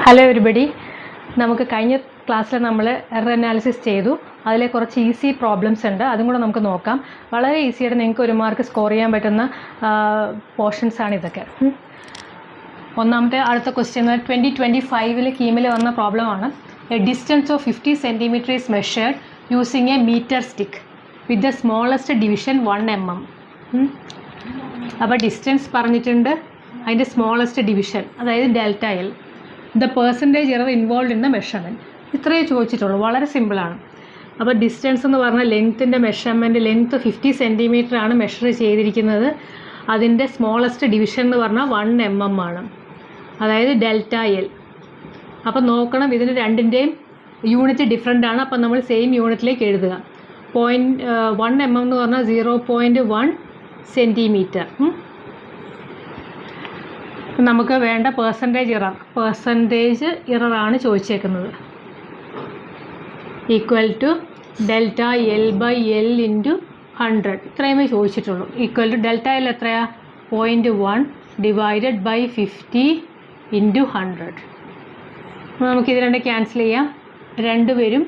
Hello everybody, നമുക്ക് കഴിഞ്ഞ ക്ലാസ്സിൽ നമ്മൾ എറർ അനാലിസിസ് ചെയ്തു. അതിലെ കുറച്ച് ഈസി പ്രോബ്ലംസ് ഉണ്ട്, അതും കൂടെ നമുക്ക് നോക്കാം. വളരെ ഈസിയായിട്ട് നിങ്ങൾക്ക് 1 മാർക്ക് സ്കോർ ചെയ്യാൻ പറ്റുന്ന പോർഷൻസാണ് ഇതൊക്കെ. ഒന്നാമത്തെ അടുത്ത ക്വസ്റ്റ്യൻ 2025 കീമിൽ വന്ന പ്രോബ്ലമാണ്. A distance of 50 centimetre is measured using a metre stick with the smallest division 1 mm. അപ്പോൾ ഡിസ്റ്റൻസ് പറഞ്ഞിട്ടുണ്ട്, അതിൻ്റെ സ്മോളസ്റ്റ് ഡിവിഷൻ അതായത് delta L, the percentage error involve in the measurement. ഇത്രയേ ചോദിച്ചിട്ടുള്ളൂ, വളരെ സിമ്പിളാണ്. അപ്പോൾ ഡിസ്റ്റൻസ് എന്ന് പറഞ്ഞാൽ ലെങ്ത്തിൻ്റെ മെഷർമെൻറ്റ്, ലെങ്ത്ത് 50 സെൻറ്റിമീറ്റർ ആണ് മെഷർ ചെയ്തിരിക്കുന്നത്. അതിൻ്റെ സ്മോളസ്റ്റ് ഡിവിഷൻ എന്ന് പറഞ്ഞാൽ 1 mm ആണ്, അതായത് ഡെൽറ്റ എൽ. അപ്പോൾ നോക്കണം, ഇതിന് രണ്ടിൻ്റെയും യൂണിറ്റ് ഡിഫറെൻ്റ് ആണ്. അപ്പോൾ നമ്മൾ സെയിം യൂണിറ്റിലേക്ക് എഴുതുക. 1 mm എന്ന് പറഞ്ഞാൽ 0.1 സെൻറ്റിമീറ്റർ. നമുക്ക് വേണ്ട പെർസെൻറ്റേജ് ഇററാണ് ചോദിച്ചേക്കുന്നത്. Equal to delta L by L into 100, ഇത്രയുമേ ചോദിച്ചിട്ടുള്ളൂ. ഈക്വൽ ടു ഡെൽറ്റ എൽ എത്രയാ? 0.1 ഡിവൈഡഡ് ബൈ 50 ഇൻറ്റു 100. നമുക്കിത് രണ്ട് ക്യാൻസൽ ചെയ്യാം. രണ്ടുപേരും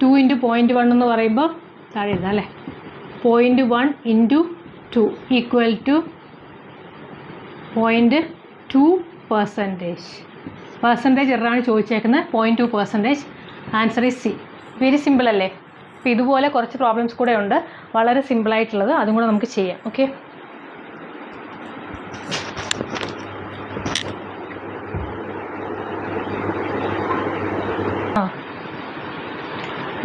2 ഇൻറ്റു 0.1 എന്ന് പറയുമ്പോൾ താഴെ എഴുതാം അല്ലേ. 0.1 ഇൻറ്റു 2 ഈക്വൽ ടു 0.2%. പെർസെൻറ്റേജ് എററാണ് ചോദിച്ചേക്കുന്നത്, 0.2%. Answer is C. Very simple അല്ലേ? അപ്പോൾ ഇതുപോലെ കുറച്ച് പ്രോബ്ലംസ് കൂടെ ഉണ്ട്, വളരെ സിമ്പിളായിട്ടുള്ളത്, അതും കൂടെ നമുക്ക് ചെയ്യാം. ഓക്കെ,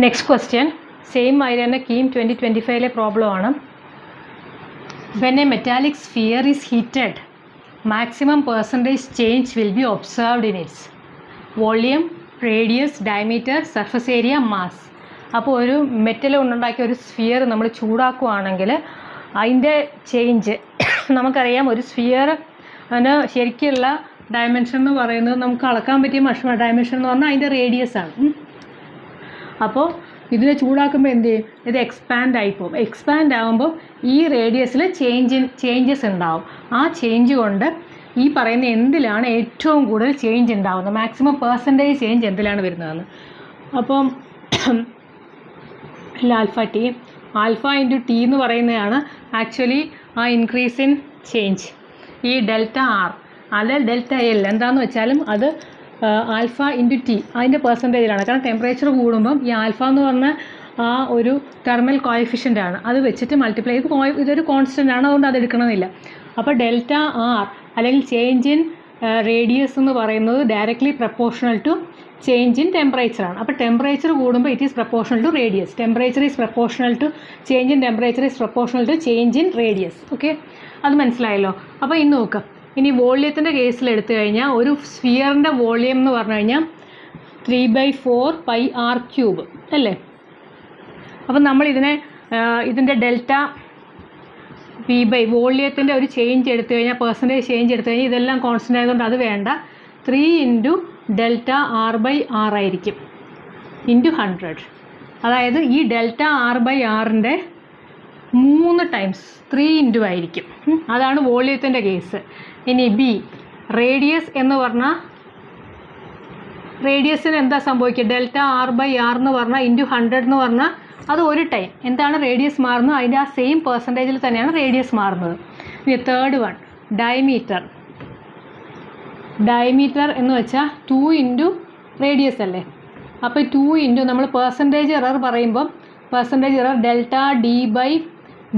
നെക്സ്റ്റ് ക്വസ്റ്റ്യൻ സെയിം ആയി തന്നെ കീം 2025 പ്രോബ്ലമാണ്. When a metallic sphere is heated, maximum percentage change will be observed in its volume, radius, diameter, surface area, mass. അപ്പോൾ ഒരു മെറ്റൽ കൊണ്ടുണ്ടാക്കിയ ഒരു സ്ഫിയർ നമ്മൾ ചൂടാക്കുകയാണെങ്കിൽ അതിൻ്റെ ചേഞ്ച് നമുക്കറിയാം. ഒരു സ്ഫിയർ അതിന് ശരിക്കുള്ള ഡയമെൻഷൻ എന്ന് പറയുന്നത് നമുക്ക് അളക്കാൻ പറ്റിയ ഡയമെൻഷൻ എന്ന് പറഞ്ഞാൽ അതിൻ്റെ റേഡിയസ് ആണ്. അപ്പോൾ ഇതിനെ ചൂടാക്കുമ്പോൾ എന്ത് ചെയ്യും? ഇത് എക്സ്പാൻഡ് ആയിപ്പോവും. എക്സ്പാൻഡ് ആകുമ്പോൾ ഈ റേഡിയസിൽ ചേഞ്ചസ് ഉണ്ടാവും. ആ ചേഞ്ച് കൊണ്ട് ഈ പറയുന്ന എന്തിലാണ് ഏറ്റവും കൂടുതൽ ചേഞ്ച് ഉണ്ടാവുന്നത്, മാക്സിമം പെർസെൻറ്റേജ് ചേഞ്ച് എന്തിലാണ് വരുന്നതെന്ന്. അപ്പം alpha T, alpha into T എന്ന് പറയുന്നതാണ് ആക്ച്വലി ആ ഇൻക്രീസ് ഇൻ ചേഞ്ച്. ഈ ഡെൽറ്റ ആർ അല്ല ഡെൽറ്റ എൽ എന്താണെന്ന് വെച്ചാലും അത് ആൽഫ ഇൻറ്റു ടി അതിൻ്റെ പെർസെൻറ്റേജിലാണ്. കാരണം ടെമ്പറേച്ചർ കൂടുമ്പം ഈ ആൽഫ എന്ന് പറഞ്ഞ ആ ഒരു തെർമൽ കോഎഫിഷ്യൻ്റ് ആണ്, അത് വെച്ചിട്ട് മൾട്ടിപ്ലൈ ചെയ്ത് ഇതൊരു കോൺസ്റ്റൻ്റ് ആണ്, അതുകൊണ്ട് അത് എടുക്കണമെന്നില്ല. അപ്പോൾ ഡെൽറ്റ ആർ അല്ലെങ്കിൽ ചേഞ്ച് ഇൻ റേഡിയസ് എന്ന് പറയുന്നത് directly proportional to change in ടെമ്പറേച്ചറാണ്. അപ്പോൾ ടെമ്പറേച്ചർ കൂടുമ്പോൾ it is proportional to radius. Temperature is proportional to change in temperature is proportional to change in radius. Okay, അത് മനസ്സിലായല്ലോ. അപ്പോൾ ഇന്ന് നോക്കാം. ഇനി വോള്യത്തിൻ്റെ കേസിൽ എടുത്തു കഴിഞ്ഞാൽ ഒരു സ്ഫിയറിൻ്റെ വോള്യം എന്ന് പറഞ്ഞു കഴിഞ്ഞാൽ 3/4 πr³ അല്ലേ. അപ്പം നമ്മൾ ഇതിൻ്റെ ഡെൽറ്റ വി ബൈ വോള്യത്തിൻ്റെ ഒരു ചേഞ്ച് എടുത്തു കഴിഞ്ഞാൽ, പെർസെൻറ്റേജ് ചേഞ്ച് എടുത്തു കഴിഞ്ഞാൽ ഇതെല്ലാം കോൺസ്റ്റൻ്റ് ആയതുകൊണ്ട് അത് വേണ്ട. 3 into delta R by R ആയിരിക്കും ഇൻറ്റു 100. അതായത് ഈ ഡെൽറ്റ ആർ ബൈ ആറിൻ്റെ 3 ടൈംസ് 3 ഇൻറ്റു ആയിരിക്കും. അതാണ് വോള്യത്തിൻ്റെ കേസ്. ഇനി ബി റേഡിയസ് എന്ന് പറഞ്ഞാൽ, റേഡിയസിന് എന്താ സംഭവിക്കുക? ഡെൽറ്റ ആർ ബൈ ആർ എന്ന് പറഞ്ഞാൽ ഇൻറ്റു 100 എന്ന് പറഞ്ഞാൽ അത് ഒരു ടൈം എന്താണ് റേഡിയസ് മാറുന്നത്, അതിൻ്റെ ആ സെയിം പെർസെൻറ്റേജിൽ തന്നെയാണ് റേഡിയസ് മാറുന്നത്. ഇനി തേർഡ് വൺ ഡയമീറ്റർ എന്ന് വെച്ചാൽ 2 ഇൻറ്റു റേഡിയസ് അല്ലേ. അപ്പോൾ 2 ഇൻറ്റു നമ്മൾ പെർസെൻറ്റേജ് എറർ പറയുമ്പം percentage error delta D by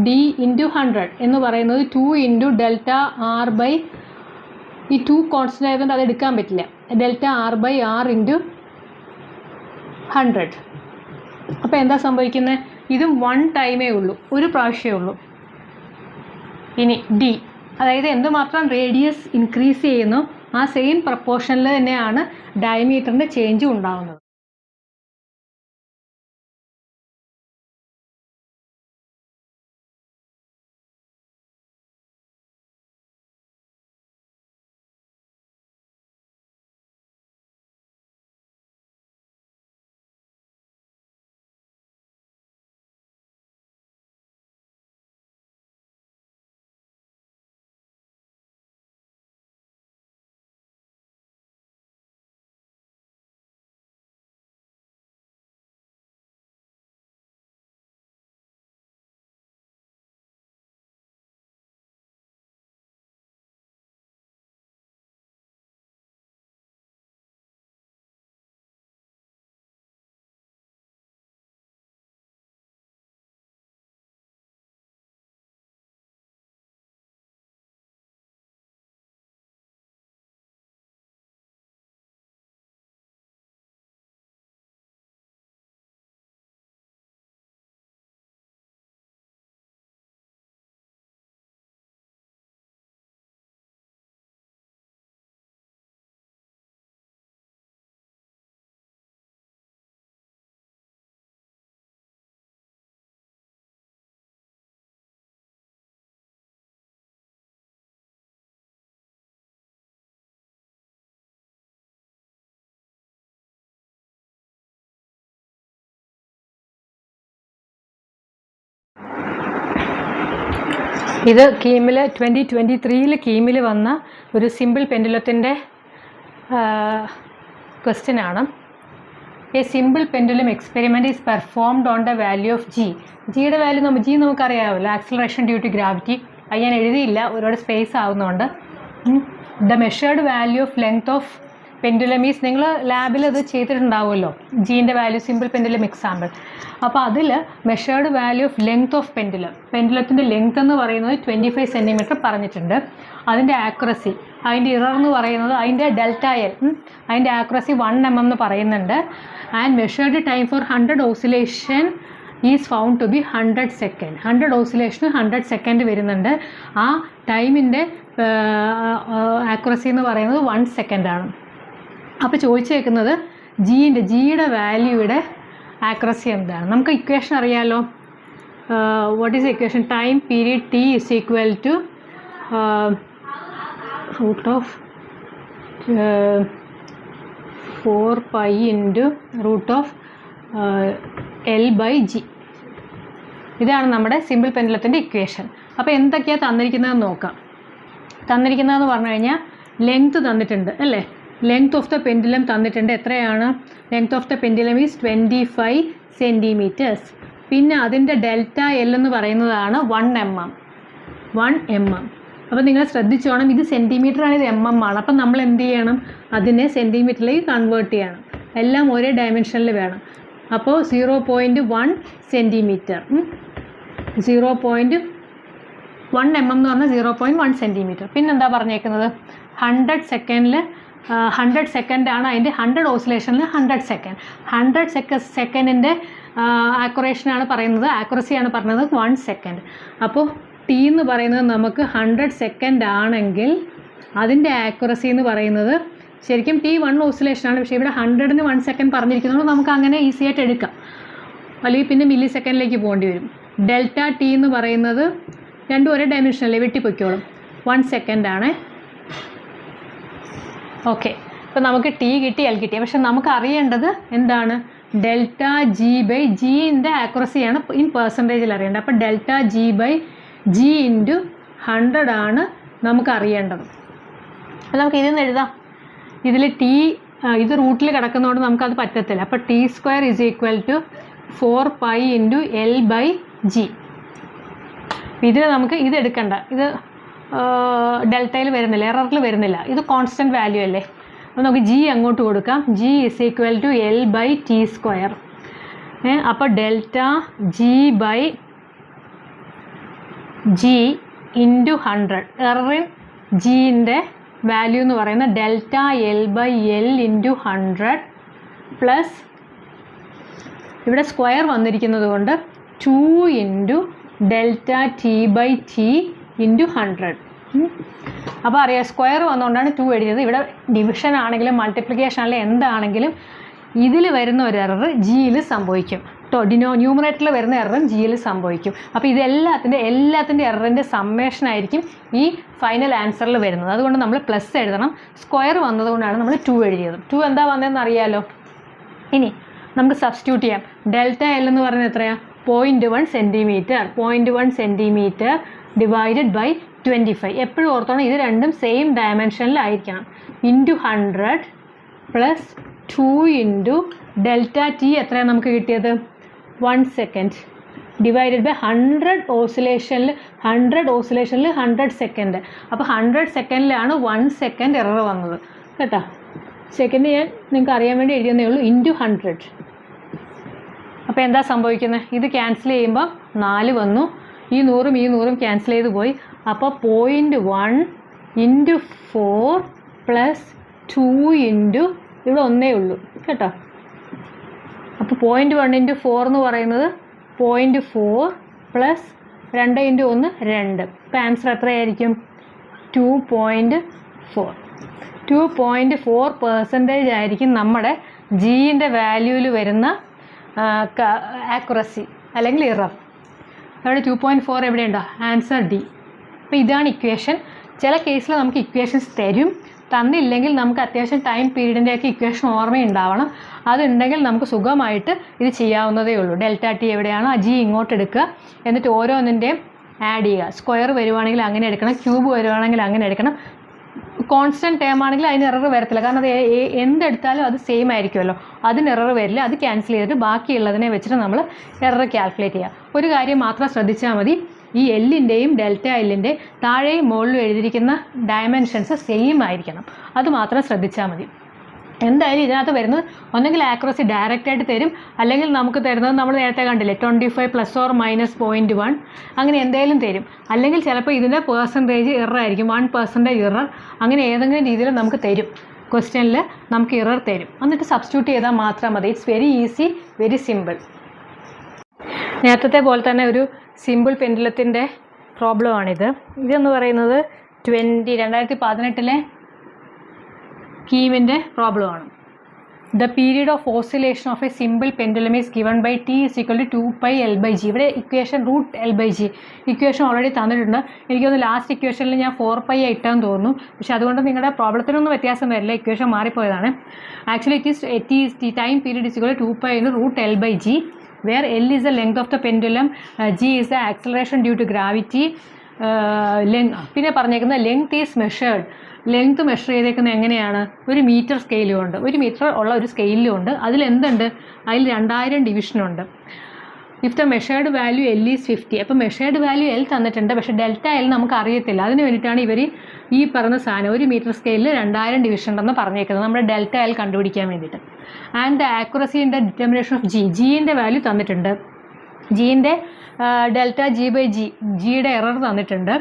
D into 100 എന്ന് പറയുന്നത് 2 ഇൻറ്റു ഡെൽറ്റ ആർ ബൈ, ഈ 2 കോൺസ്റ്റൻ്റ് ആയതുകൊണ്ട് അത് എടുക്കാൻ പറ്റില്ല, delta R by R into 100. അപ്പോൾ എന്താ സംഭവിക്കുന്നത്? ഇതും 1 ടൈമേ ഉള്ളൂ, ഒരു പ്രാവശ്യമേ ഉള്ളൂ. ഇനി ഡി, അതായത് എന്തുമാത്രം റേഡിയസ് ഇൻക്രീസ് ചെയ്യുന്നു ആ സെയിം പ്രപ്പോർഷനിൽ തന്നെയാണ് ഡയമീറ്ററിൻ്റെ ചേഞ്ചും ഉണ്ടാകുന്നത്. ഇത് കീമിൽ 2023 കീമിൽ വന്ന ഒരു സിമ്പിൾ പെൻഡുലത്തിൻ്റെ ക്വസ്റ്റ്യനാണ്. A simple pendulum experiment is performed on the value of G. ജിയുടെ വാല്യൂ നമുക്കറിയാമല്ലോ, ആക്സിലറേഷൻ ഡ്യൂ ടു ഗ്രാവിറ്റി. അത് ഞാൻ എഴുതിയില്ല, ഒരുപാട് സ്പേസ് ആവുന്നുണ്ട്. The measured value of length of pendulum is, നിങ്ങൾ ലാബിൽ അത് ചെയ്തിട്ടുണ്ടാവുമല്ലോ, ജീൻ്റെ വാല്യൂ സിമ്പിൾ പെൻഡുലം എക്സാമ്പിൾ. അപ്പോൾ അതിൽ measured value of length of പെൻഡുലത്തിൻ്റെ ലെങ്ത് എന്ന് പറയുന്നത് 25 സെൻറ്റിമീറ്റർ പറഞ്ഞിട്ടുണ്ട്. അതിൻ്റെ ആക്യുറസി, അതിൻ്റെ ഇറർ എന്ന് പറയുന്നത് അതിൻ്റെ ഡെൽറ്റ എൽ, അതിൻ്റെ ആക്യുറസി 1 mm എന്ന് പറയുന്നുണ്ട്. And measured time for 100 oscillation is found to be 100 second. 100 ഓസിലേഷന് 100 സെക്കൻഡ് വരുന്നുണ്ട്. ആ ടൈമിൻ്റെ ആക്യുറസി എന്ന് പറയുന്നത് 1 സെക്കൻഡാണ്. അപ്പോൾ ചോദിച്ചേക്കുന്നത് ജിയുടെ വാല്യൂയുടെ ആക്യുറസി എന്താണ്. നമുക്ക് ഇക്വേഷൻ അറിയാമല്ലോ. What is equation? Time period T is equal to root of 4π into root of L/G. ഇതാണ് നമ്മുടെ സിമ്പിൾ പെൻഡുലത്തിൻ്റെ ഇക്വേഷൻ. അപ്പോൾ എന്തൊക്കെയാണ് തന്നിരിക്കുന്നതെന്ന് നോക്കാം. തന്നിരിക്കുന്നതെന്ന് പറഞ്ഞു കഴിഞ്ഞാൽ ലെങ്ത് തന്നിട്ടുണ്ട് അല്ലേ, ലെങ്ത് ഓഫ് ദ പെൻഡുലം തന്നിട്ടുണ്ട്. എത്രയാണ്? Length of the pendulum is 25 centimetres. പിന്നെ അതിൻ്റെ ഡെൽറ്റ എൽ എന്ന് പറയുന്നതാണ് 1 mm. അപ്പോൾ നിങ്ങൾ ശ്രദ്ധിച്ചോണം, ഇത് സെൻറ്റിമീറ്ററാണ്, ഇത് mm ആണ്. അപ്പം നമ്മൾ എന്ത് ചെയ്യണം? അതിനെ സെൻറ്റിമീറ്ററിലേക്ക് കൺവേർട്ട് ചെയ്യണം. എല്ലാം ഒരേ ഡയമെൻഷനിൽ വേണം. അപ്പോൾ 0.1 സെൻറ്റിമീറ്റർ, 0.1 mm എന്ന് പറഞ്ഞാൽ 0.1 സെൻറ്റിമീറ്റർ. പിന്നെന്താ പറഞ്ഞേക്കുന്നത്? 100 സെക്കൻഡിൽ 100 സെക്കൻഡാണ് അതിൻ്റെ 100 ഓസിലേഷനിൽ 100 സെക്കൻഡ്. 100 സെക്കൻഡിൻ്റെ ആക്യുറേഷനാണ് പറയുന്നത്, ആക്യുറസിയാണ് പറയുന്നത് 1 സെക്കൻഡ്. അപ്പോൾ ടി എന്ന് പറയുന്നത് നമുക്ക് 100 സെക്കൻഡ് ആണെങ്കിൽ അതിൻ്റെ ആക്യുറസി എന്ന് പറയുന്നത് ശരിക്കും ടി 1 ഓസിലേഷനാണ്. പക്ഷേ ഇവിടെ 100ന് 1 സെക്കൻഡ് പറഞ്ഞിരിക്കുന്നത് നമുക്ക് അങ്ങനെ ഈസി ആയിട്ട് എടുക്കാം. അല്ലെങ്കിൽ പിന്നെ മില്ലി സെക്കൻഡിലേക്ക് പോകേണ്ടി വരും. ഡെൽറ്റ ടി എന്ന് പറയുന്നത് രണ്ടും ഒരേ ഡയമെൻഷനല്ലേ, വെട്ടിപ്പൊയ്ക്കോളും. 1 സെക്കൻഡാണ്. ഓക്കെ, ഇപ്പോൾ നമുക്ക് ടി കിട്ടി, എൽ കിട്ടി. പക്ഷെ നമുക്ക് അറിയേണ്ടത് എന്താണ്? ഡെൽറ്റ G/Gൻ്റെ ആക്യുറസിയാണ് ഇൻ പെർസെൻറ്റേജിൽ അറിയേണ്ടത്. അപ്പോൾ ഡെൽറ്റ G/G ഇൻറ്റു 100 ആണ് നമുക്ക് അറിയേണ്ടത്. അപ്പോൾ നമുക്ക് ഇതിൽ നിന്ന് എഴുതാം. ഇതിൽ ടി ഇത് റൂട്ടിൽ കിടക്കുന്നതുകൊണ്ട് നമുക്കത് പറ്റത്തില്ല. അപ്പോൾ T² is equal to 4π into L/G. ഇതിൽ നമുക്ക് ഇത് എടുക്കണ്ട, ഇത് ഡെൽറ്റയിൽ വരുന്നില്ല, എററിൽ വരുന്നില്ല, ഇത് കോൺസ്റ്റൻറ്റ് വാല്യൂ അല്ലേ. അപ്പോൾ നമുക്ക് G അങ്ങോട്ട് കൊടുക്കാം. G is equal to L/T². അപ്പോൾ ഡെൽറ്റ G/G ഇൻറ്റു 100. എററിൻ ജിൻ്റെ വാല്യൂ എന്ന് പറയുന്നത് ഡെൽറ്റ L/L ഇൻറ്റു 100 പ്ലസ് ഇവിടെ സ്ക്വയർ വന്നിരിക്കുന്നത് കൊണ്ട് 2 ഇൻറ്റു ഡെൽറ്റ T/T ഇൻറ്റു 100. അപ്പോൾ അറിയാം, സ്ക്വയർ വന്നുകൊണ്ടാണ് 2 എഴുതിയത്. ഇവിടെ ഡിവിഷൻ ആണെങ്കിലും മൾട്ടിപ്ലിക്കേഷൻ ആണെങ്കിലും എന്താണെങ്കിലും ഇതിൽ വരുന്ന ഒരു എറർ ജിയിൽ സംഭവിക്കും. ന്യൂമറേറ്ററിൽ വരുന്ന എററും ജിയിൽ സംഭവിക്കും. അപ്പോൾ എല്ലാത്തിൻ്റെ എററിൻ്റെ സമ്മേഷൻ ആയിരിക്കും ഈ ഫൈനൽ ആൻസറിൽ വരുന്നത്. അതുകൊണ്ട് നമ്മൾ പ്ലസ് എഴുതണം. സ്ക്വയർ വന്നതുകൊണ്ടാണ് നമ്മൾ 2 എഴുതിയത്. 2 എന്താ വന്നതെന്ന് അറിയാമല്ലോ. ഇനി നമുക്ക് സബ്സ്റ്റിറ്റ്യൂട്ട് ചെയ്യാം. ഡെൽറ്റ എൽ എന്ന് പറയുന്നത് എത്രയാണ്? 0.1 സെൻറ്റിമീറ്റർ. 0.1 centimetre divided by 25. എപ്പോഴും ഓർത്തോണം, ഇത് രണ്ടും സെയിം ഡയമെൻഷനിലായിരിക്കണം. Into 100 plus 2 into delta T എത്രയാണ് നമുക്ക് കിട്ടിയത്? 1 സെക്കൻഡ് ഡിവൈഡഡ് ബൈ 100 ഓസിലേഷനിൽ 100 സെക്കൻഡ്. അപ്പോൾ 100 സെക്കൻഡിലാണ് 1 സെക്കൻഡ് എറർ വന്നത് കേട്ടോ. സെക്കൻഡ് ഞാൻ നിങ്ങൾക്ക് അറിയാൻ വേണ്ടി എഴുതിയെന്നേ ഉള്ളൂ. ഇൻറ്റു 100. അപ്പോൾ എന്താ സംഭവിക്കുന്നത്? ഇത് ക്യാൻസൽ ചെയ്യുമ്പോൾ 4 വന്നു. ഈ 100ഉം ക്യാൻസൽ ചെയ്ത് പോയി. അപ്പോൾ 0.1 ഇൻറ്റു 4 പ്ലസ് 2 ഇൻറ്റു ഇവിടെ 1 ഉള്ളൂ കേട്ടോ. അപ്പോൾ 0.1 ഇൻറ്റു 4 എന്ന് പറയുന്നത് 0.4 പ്ലസ് 2 ഇൻറ്റു 1 2. ഇപ്പോൾ ആൻസർ എത്രയായിരിക്കും? 2.4. 2.4% ആയിരിക്കും നമ്മുടെ ജിൻ്റെ വാല്യൂവിൽ വരുന്ന ആക്യുറസി അല്ലെങ്കിൽ ഇറർ. അവിടെ 2.4 എവിടെയുണ്ടോ? Answer D. അപ്പോൾ ഇതാണ് ഇക്വേഷൻ. ചില കേസിൽ നമുക്ക് ഇക്വേഷൻസ് തരും, തന്നില്ലെങ്കിൽ നമുക്ക് അത്യാവശ്യം ടൈം പീരീഡിൻ്റെയൊക്കെ ഇക്വേഷൻ ഓർമ്മയുണ്ടാവണം. അതുണ്ടെങ്കിൽ നമുക്ക് സുഖമായിട്ട് ഇത് ചെയ്യാവുന്നതേ ഉള്ളൂ. ഡെൽറ്റ ടി എവിടെയാണോ ആ ജി ഇങ്ങോട്ട് എടുക്കുക, എന്നിട്ട് ഓരോന്നിൻ്റെയും ആഡ് ചെയ്യുക. സ്ക്വയർ വരുവാണെങ്കിൽ അങ്ങനെ എടുക്കണം, ക്യൂബ് വരുവാണെങ്കിൽ അങ്ങനെ എടുക്കണം. കോൺസ്റ്റൻറ്റ് ടേം ആണെങ്കിൽ അതിന് എറർ വരത്തില്ല, കാരണം അത് എന്തെടുത്താലും അത് സെയിം ആയിരിക്കുമല്ലോ, അതിന് എറർ വരില്ല. അത് ക്യാൻസൽ ചെയ്തിട്ട് ബാക്കിയുള്ളതിനെ വെച്ചിട്ട് നമ്മൾ എറർ കാൽക്കുലേറ്റ് ചെയ്യുക. ഒരു കാര്യം മാത്രം ശ്രദ്ധിച്ചാൽ മതി, ഈ എല്ലിൻ്റെയും ഡെൽറ്റ എല്ലിൻ്റെ താഴെയും മുകളിലും എഴുതിയിരിക്കുന്ന ഡയമെൻഷൻസ് സെയിം ആയിരിക്കണം. അത് മാത്രം ശ്രദ്ധിച്ചാൽ മതി. എന്തായാലും ഇതിനകത്ത് വരുന്നത് ഒന്നെങ്കിൽ ആക്യുറസി ഡയറക്റ്റായിട്ട് തരും, അല്ലെങ്കിൽ നമുക്ക് തരുന്നത് നമ്മൾ നേരത്തെ കണ്ടില്ലേ 25 ± 0.1 അങ്ങനെ എന്തെങ്കിലും തരും. അല്ലെങ്കിൽ ചിലപ്പോൾ ഇതിൻ്റെ പെർസെൻറ്റേജ് എറർ ആയിരിക്കും, 1% എറർ, അങ്ങനെ ഏതെങ്കിലും രീതിയിൽ നമുക്ക് തരും. ക്വസ്റ്റ്യനിൽ നമുക്ക് എറർ തരും, എന്നിട്ട് സബ്സ്റ്റിറ്റ്യൂട്ട് ചെയ്താൽ മാത്രം മതി. It's very easy, very simple. നേരത്തെ പോലെ തന്നെ ഒരു സിമ്പിൾ പെൻഡുലത്തിൻ്റെ പ്രോബ്ലമാണിത്. ഇതെന്ന് പറയുന്നത് 2018 കീമിൻ്റെ പ്രോബ്ലമാണ്. The period of oscillation of a simple pendulum is given by T is equal to 2πL/g. ഇവിടെ ഇക്വേഷൻ √L/g ഇക്വേഷൻ ഓൾറെഡി തന്നിട്ടുണ്ട്. എനിക്കൊന്ന് ലാസ്റ്റ് ഇക്വേഷനിൽ ഞാൻ 4π ഇട്ടാന്ന് തോന്നുന്നു, പക്ഷേ അതുകൊണ്ട് നിങ്ങളുടെ പ്രോബ്ലത്തിനൊന്നും വ്യത്യാസം വരില്ല, ഇക്വേഷൻ മാറിപ്പോയതാണ്. Actually it is time period is equal to 2π √L/g, where L is the length of the pendulum, G is the acceleration due to gravity, പിന്നെ പറഞ്ഞേക്കുന്നത് length is measured. Length measure ചെയ്തേക്കുന്നത് എങ്ങനെയാണ്? ഒരു മീറ്റർ സ്കെയിലും ഉണ്ട്, 1 metre ഉള്ള ഒരു സ്കെയിലും ഉണ്ട്. അതിലെന്തുണ്ട്? അതിൽ 2000 ഡിവിഷനുണ്ട്. If the measured value L is 50, അപ്പോൾ മെഷേർഡ് വാല്യൂ L തന്നിട്ടുണ്ട്, പക്ഷേ ഡെൽറ്റ L നമുക്ക് അറിയത്തില്ല. അതിന് വേണ്ടിയിട്ടാണ് ഇവർ ഈ പറഞ്ഞ സാധനം 1 മീറ്റർ സ്കെയിലിൽ 2000 ഡിവിഷൻ ഉണ്ടെന്ന് പറഞ്ഞേക്കുന്നത്, നമ്മുടെ ഡെൽറ്റ L കണ്ടുപിടിക്കാൻ വേണ്ടിയിട്ട്. And the accuracy in the determination of G, ജിൻ്റെ വാല്യൂ തന്നിട്ടുണ്ട്, ജിൻ്റെ ഡെൽറ്റ G/G, ജിയുടെ എറർ തന്നിട്ടുണ്ട്,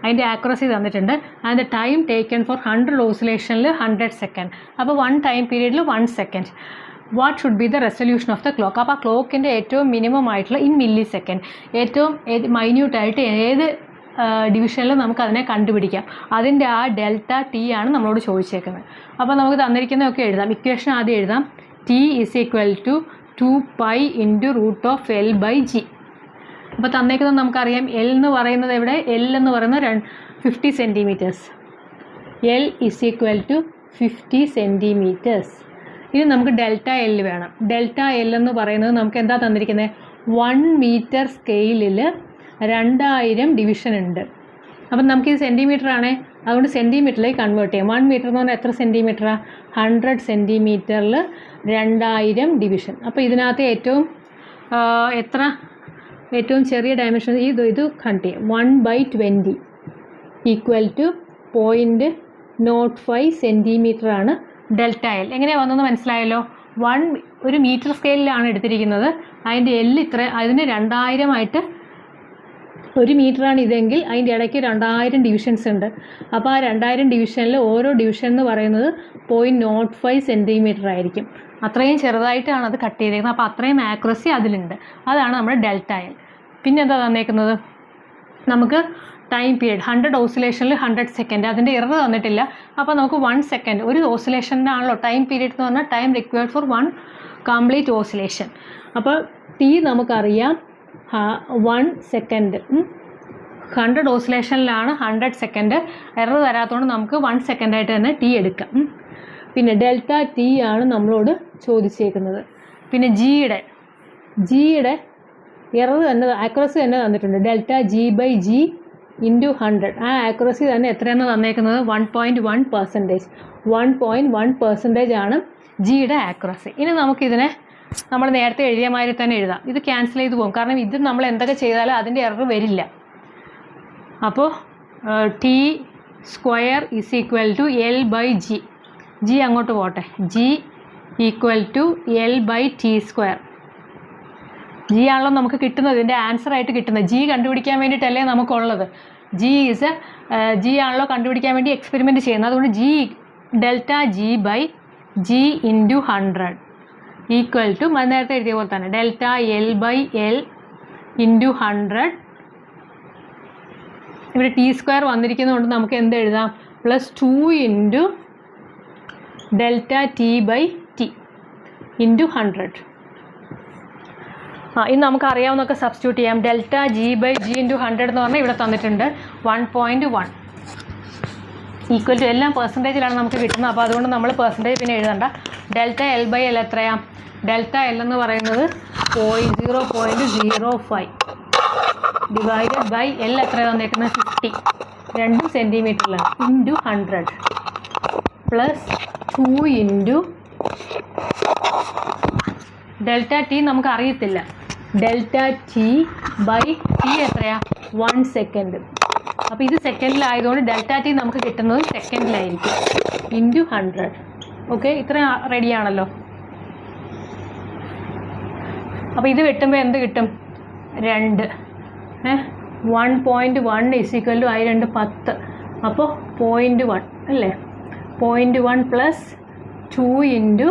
അതിൻ്റെ ആക്യുറസി തന്നിട്ടുണ്ട്. And the time taken four 100 ഓസിലേഷനിൽ 100 സെക്കൻഡ്. അപ്പോൾ 1 ടൈം പീരീഡിൽ 1 second. What should be the resolution of the clock? അപ്പോൾ ആ ക്ലോക്കിൻ്റെ ഏറ്റവും മിനിമം ആയിട്ടുള്ള ഇൻ മില്ലി സെക്കൻഡ്, ഏറ്റവും മൈന്യൂട്ടായിട്ട് ഏത് ഡിവിഷനിൽ നമുക്ക് അതിനെ കണ്ടുപിടിക്കാം. അതിൻ്റെ ആ ഡെൽറ്റ ടി ആണ് നമ്മളോട് ചോദിച്ചേക്കുന്നത്. അപ്പോൾ നമുക്ക് തന്നിരിക്കുന്നതൊക്കെ എഴുതാം. ഇക്വേഷൻ ആദ്യം എഴുതാം. T is equal to 2π × √L/g. അപ്പോൾ തന്നേക്കുന്നത് നമുക്കറിയാം, എൽ എന്ന് പറയുന്നത് എവിടെ? എൽ എന്ന് പറയുന്നത് 50 centimetres. L is equal to 50 centimetres. ഇനി നമുക്ക് ഡെൽറ്റ എൽ വേണം. ഡെൽറ്റ എൽ എന്ന് പറയുന്നത് നമുക്ക് എന്താ തന്നിരിക്കുന്നത്? 1 മീറ്റർ സ്കെയിലിൽ 2000 ഡിവിഷൻ ഉണ്ട്. അപ്പം നമുക്കിത് സെൻറ്റിമീറ്റർ ആണേ, അതുകൊണ്ട് സെൻറ്റിമീറ്ററിലേക്ക് കൺവേർട്ട് ചെയ്യാം. 1 മീറ്റർ എന്ന് പറഞ്ഞാൽ എത്ര സെൻറ്റിമീറ്ററാണ്? 100 സെൻറ്റിമീറ്ററിൽ 2000 ഡിവിഷൻ. അപ്പോൾ ഇതിനകത്ത് ഏറ്റവും ചെറിയ ഡയമെൻഷൻ ഇത് കണ്ട് ചെയ്യാം. 1/20 ഈക്വൽ ടു 0.05 സെൻറ്റിമീറ്റർ ആണ് ഡെൽറ്റ എൽ. എങ്ങനെയാണ് വന്നതെന്ന് മനസ്സിലായല്ലോ. 1 മീറ്റർ സ്കെയിലാണ് എടുത്തിരിക്കുന്നത്, അതിൻ്റെ എൽ അതിന് 2000 ആയിട്ട്, 1 മീറ്ററാണ് ഇതെങ്കിൽ അതിൻ്റെ ഇടയ്ക്ക് 2000 ഡിവിഷൻസ് ഉണ്ട്. അപ്പോൾ ആ 2000 ഡിവിഷനിൽ ഓരോ ഡിവിഷൻ എന്ന് പറയുന്നത് 0.05 സെൻറ്റിമീറ്റർ ആയിരിക്കും. അത്രയും ചെറുതായിട്ടാണ് അത് കട്ട് ചെയ്തേക്കുന്നത്. അപ്പോൾ അത്രയും ആക്യുറസി അതിലുണ്ട്. അതാണ് നമ്മുടെ ഡെൽറ്റ എൽ. പിന്നെ എന്താ തന്നേക്കുന്നത്? നമുക്ക് ടൈം പീരീഡ് 100 ഓസിലേഷനിൽ 100 സെക്കൻഡ്, അതിൻ്റെ എറർ തന്നിട്ടില്ല. അപ്പോൾ നമുക്ക് 1 സെക്കൻഡ്, ഒരു ഓസിലേഷനാണല്ലോ ടൈം പീരീഡ് എന്ന് പറഞ്ഞാൽ time required for 1 complete oscillation. അപ്പോൾ ടി നമുക്കറിയാം 1 സെക്കൻഡ്. 100 ഓസിലേഷനിലാണ് 100 സെക്കൻഡ്. എറർ തരാത്തതുകൊണ്ട് നമുക്ക് 1 സെക്കൻഡായിട്ട് തന്നെ ടി എടുക്കാം. പിന്നെ ഡെൽറ്റ ടി ആണ് നമ്മളോട് ചോദിച്ചേക്കുന്നത്. പിന്നെ ജിയുടെ എറർ തന്നെ, ആക്യുറസി തന്നെ തന്നിട്ടുണ്ട്. Delta G/G × 100. ആ ആക്യുറസി തന്നെ എത്രയാണ് തന്നേക്കുന്നത്? 1.1%. 1.1% ആണ് ജിയുടെ ആക്യുറസി. ഇനി നമുക്കിതിനെ നമ്മൾ നേരത്തെ എഴുതിയ മാതിരി തന്നെ എഴുതാം. ഇത് ക്യാൻസൽ ചെയ്ത് പോകും, കാരണം ഇത് നമ്മൾ എന്തൊക്കെ ചെയ്താലും അതിൻ്റെ എറർ വരില്ല. അപ്പോൾ T square is equal to L/G. G അങ്ങോട്ട് പോട്ടെ. G equal to L/T². G ആണല്ലോ നമുക്ക് കിട്ടുന്നത്, ഇതിൻ്റെ ആൻസർ ആയിട്ട് കിട്ടുന്നത്. ജി കണ്ടുപിടിക്കാൻ വേണ്ടിയിട്ടല്ലേ നമുക്കുള്ളത്. ജി ആണല്ലോ കണ്ടുപിടിക്കാൻ വേണ്ടി എക്സ്പെരിമെൻറ്റ് ചെയ്യുന്നത്. അതുകൊണ്ട് ഡെൽറ്റ G/G × 100 ഈക്വൽ ടു നേരത്തെ എഴുതിയ പോലെ തന്നെ ഡെൽറ്റ L/L × 100. ഇവിടെ T² വന്നിരിക്കുന്നതുകൊണ്ട് നമുക്ക് എന്ത് എഴുതാം? +2 × ഡെൽറ്റ T/T × 100. ഇനി നമുക്ക് അറിയാവുന്നതൊക്കെ സബ്സ്റ്റിറ്റ്യൂട്ട് ചെയ്യാം. ഡെൽറ്റ G/G × 100 എന്ന് പറഞ്ഞാൽ ഇവിടെ തന്നിട്ടുണ്ട് 1.1 ഈക്വൽ ടു, എല്ലാം പെർസെൻറ്റേജിലാണ് നമുക്ക് കിട്ടുന്നത്. അപ്പോൾ അതുകൊണ്ട് നമ്മൾ പെർസെൻറ്റേജ് പിന്നെ എഴുതണ്ട. ഡെൽറ്റ L/L എത്രയാണ്? ഡെൽറ്റ L എന്ന് പറയുന്നത് 0.05. ഡിവൈഡഡ് ബൈ എൽ എത്ര തന്നേക്കുന്നത് 50, രണ്ടും സെൻറ്റിമീറ്ററിലാണ്, into 100 plus 2 into delta T നമുക്ക് അറിയത്തില്ല, ഡെൽറ്റ ടി ബൈ ടി എത്രയാ 1 സെക്കൻഡ്. അപ്പോൾ ഇത് സെക്കൻഡിലായതുകൊണ്ട് ഡെൽറ്റ ടി നമുക്ക് കിട്ടുന്നത് സെക്കൻഡിലായിരിക്കും, ഇൻറ്റു 100. ഓക്കെ, ഇത്രയും റെഡിയാണല്ലോ. അപ്പോൾ ഇത് വെട്ടുമ്പോൾ എന്ത് കിട്ടും? 2 1.1 ഈക്വൽ ടു I 2 10, അപ്പോൾ 0.1 അല്ലേ, 0.1 plus 2 into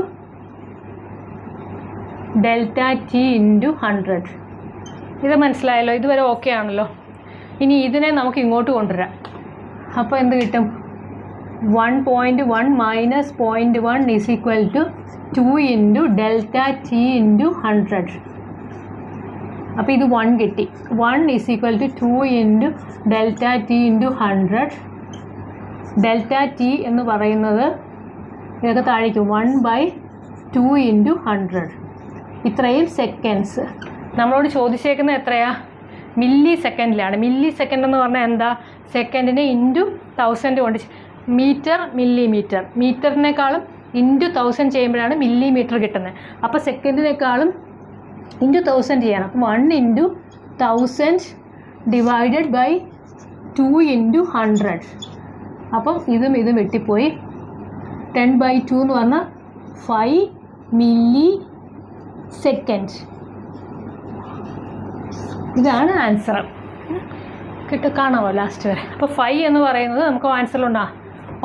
delta T into 100. ഇത് മനസ്സിലായല്ലോ, ഇതുവരെ ഓക്കെ ആണല്ലോ. ഇനി ഇതിനെ നമുക്ക് ഇങ്ങോട്ട് കൊണ്ടുവരാം. അപ്പോൾ എന്ത് കിട്ടും? 1.1 minus 0.1 is equal to 2 into delta T into 100. അപ്പോൾ ഇത് 1 കിട്ടി. 1 is equal to 2 into delta T into 100. Delta T എന്ന് പറയുന്നത് ഇതൊക്കെ താഴേക്ക് 1/2 ഇൻറ്റു 100. ഇത്രയും സെക്കൻഡ്സ്. നമ്മളോട് ചോദിച്ചേക്കുന്നത് എത്രയാ? മില്ലി സെക്കൻഡിലാണ്. മില്ലി സെക്കൻഡ് എന്ന് പറഞ്ഞാൽ എന്താ? സെക്കൻഡിനെ ഇൻറ്റു 1000 കൊണ്ട്, മീറ്റർ മില്ലിമീറ്റർ, മീറ്ററിനേക്കാളും ഇൻറ്റു 1000 ചെയ്യുമ്പോഴാണ് മില്ലിമീറ്റർ കിട്ടുന്നത്. അപ്പോൾ സെക്കൻഡിനേക്കാളും ഇൻറ്റു 1000 ചെയ്യണം. അപ്പം 1 ഇൻറ്റു 1000 ഡിവൈഡഡ് ബൈ 2 ഇൻറ്റു 100. അപ്പം ഇതും വെട്ടിപ്പോയി. 10/2 എന്ന് പറഞ്ഞാൽ 5 മില്ലി സെക്കൻഡ്. ഇതാണ് ആൻസർ. കാണാമോ ലാസ്റ്റ് വരെ? അപ്പോൾ 5 എന്ന് പറയുന്നത് നമുക്ക് ആൻസറിലുണ്ടോ?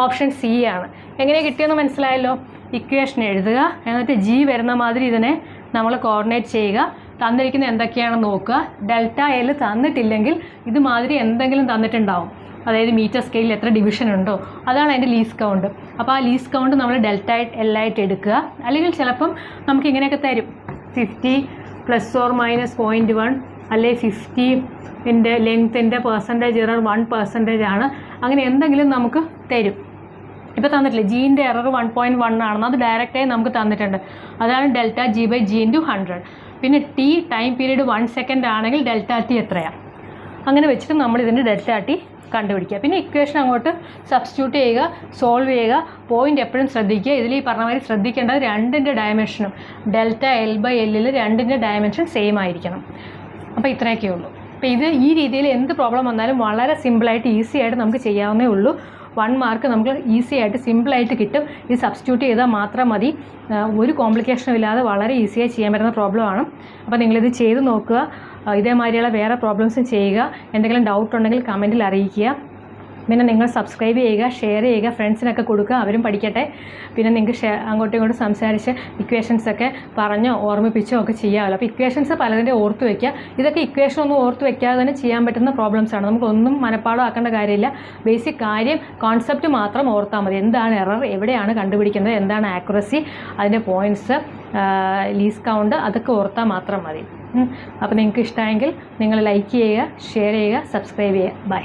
ഓപ്ഷൻ സി ആണ്. എങ്ങനെ കിട്ടിയെന്ന് മനസ്സിലായല്ലോ. ഇക്വേഷൻ എഴുതുക, എന്നിട്ട് ജി വരുന്ന മാതിരി ഇതിനെ നമ്മൾ കോർഡിനേറ്റ് ചെയ്യുക. തന്നിരിക്കുന്ന എന്തൊക്കെയാണെന്ന് നോക്കുക. ഡെൽറ്റ എൽ തന്നിട്ടില്ലെങ്കിൽ ഇതുമാതിരി എന്തെങ്കിലും തന്നിട്ടുണ്ടാവും. അതായത് മീറ്റർ സ്കെയിലിൽ എത്ര ഡിവിഷൻ ഉണ്ടോ അതാണ് അതിൻ്റെ ലീസ്റ്റ് കൗണ്ട്. അപ്പോൾ ആ ലീസ്റ്റ് കൗണ്ട് നമ്മൾ ഡെൽറ്റ എൽ ആയിട്ട് എടുക്കുക. അല്ലെങ്കിൽ ചിലപ്പം നമുക്ക് ഇങ്ങനെയൊക്കെ തരും, 50 ± 0.1 അല്ലെ 50 ലെങ്ത്തിൻ്റെ പെർസെൻറ്റേജ് എറർ 1% ആണ്. അങ്ങനെ എന്തെങ്കിലും നമുക്ക് തരും. ഇപ്പോൾ തന്നിട്ടില്ല, ജീൻ്റെ എറർ 1.1 ആണെന്ന്, അത് ഡയറക്റ്റായി നമുക്ക് തന്നിട്ടുണ്ട്. അതാണ് delta G by G into 100. പിന്നെ ടി ടൈം പീരീഡ് 1 സെക്കൻഡ് ആണെങ്കിൽ ഡെൽറ്റ ടി എത്രയാണ്? അങ്ങനെ വെച്ചിട്ട് നമ്മൾ ഇതിൻ്റെ ഡെൽറ്റ ടി കണ്ടുപിടിക്കുക. പിന്നെ ഇക്വേഷൻ അങ്ങോട്ട് സബ്സ്റ്റിറ്റ്യൂട്ട് ചെയ്യുക, സോൾവ് ചെയ്യുക. പോയിന്റ് എപ്പോഴും ശ്രദ്ധിക്കുക. ഇതിൽ ഈ പറഞ്ഞ മാതിരി ശ്രദ്ധിക്കേണ്ടത് രണ്ടിൻ്റെ ഡയമെൻഷനും ഡെൽറ്റ എൽ ബൈ എല്ലിൽ രണ്ടിൻ്റെ ഡയമെൻഷൻ സെയിം ആയിരിക്കണം. അപ്പോൾ ഇത്രയൊക്കെ ഉള്ളൂ. അപ്പോൾ ഈ രീതിയിൽ എന്ത് പ്രോബ്ലം വന്നാലും വളരെ സിമ്പിളായിട്ട് ഈസി ആയിട്ട് നമുക്ക് ചെയ്യാവുന്നേ ഉള്ളൂ. 1 മാർക്ക് നമുക്ക് ഈസി ആയിട്ട് സിമ്പിളായിട്ട് കിട്ടും. ഇത് സബ്സ്റ്റിറ്റ്യൂട്ട് ചെയ്താൽ മാത്രം മതി. ഒരു കോംപ്ലിക്കേഷനും ഇല്ലാതെ വളരെ ഈസിയായി ചെയ്യാൻ പറ്റുന്ന പ്രോബ്ലമാണ്. അപ്പോൾ നിങ്ങളിത് ചെയ്ത് നോക്കുക. ഇതേമാതിരിയുള്ള വേറെ പ്രോബ്ലംസും ചെയ്യുക. എന്തെങ്കിലും ഡൗട്ട് ഉണ്ടെങ്കിൽ കമൻറ്റിൽ അറിയിക്കുക. പിന്നെ നിങ്ങൾ സബ്സ്ക്രൈബ് ചെയ്യുക, ഷെയർ ചെയ്യുക, ഫ്രണ്ട്സിനൊക്കെ കൊടുക്കുക, അവരും പഠിക്കട്ടെ. പിന്നെ നിങ്ങൾക്ക് അങ്ങോട്ടും ഇങ്ങോട്ടും സംസാരിച്ച് ഇക്വേഷൻസൊക്കെ പറഞ്ഞോ ഓർമ്മിപ്പിച്ചോ ഒക്കെ ചെയ്യാമല്ലോ. അപ്പോൾ ഇക്വേഷൻസ് പലതിൻ്റെ ഓർത്ത് വയ്ക്കുക. ഇതൊക്കെ ഇക്വേഷൻ ഒന്നും ഓർത്ത് വയ്ക്കാതെ തന്നെ ചെയ്യാൻ പറ്റുന്ന പ്രോബ്ലംസാണ്. നമുക്കൊന്നും മനപ്പാടം ആക്കേണ്ട കാര്യമില്ല. ബേസിക് കാര്യം കോൺസെപ്റ്റ് മാത്രം ഓർത്താൽ മതി. എന്താണ് എറർ, എവിടെയാണ് കണ്ടുപിടിക്കുന്നത്, എന്താണ് ആക്യുറസി, അതിൻ്റെ പോയിൻറ്റ്സ്, ലീസ്റ്റ് കൗണ്ട്, അതൊക്കെ ഓർത്താൽ മാത്രം മതി. അപ്പോൾ നിങ്ങൾക്ക് ഇഷ്ടമായെങ്കിൽ നിങ്ങൾ ലൈക്ക് ചെയ്യുക, ഷെയർ ചെയ്യുക, സബ്സ്ക്രൈബ് ചെയ്യുക. ബൈ.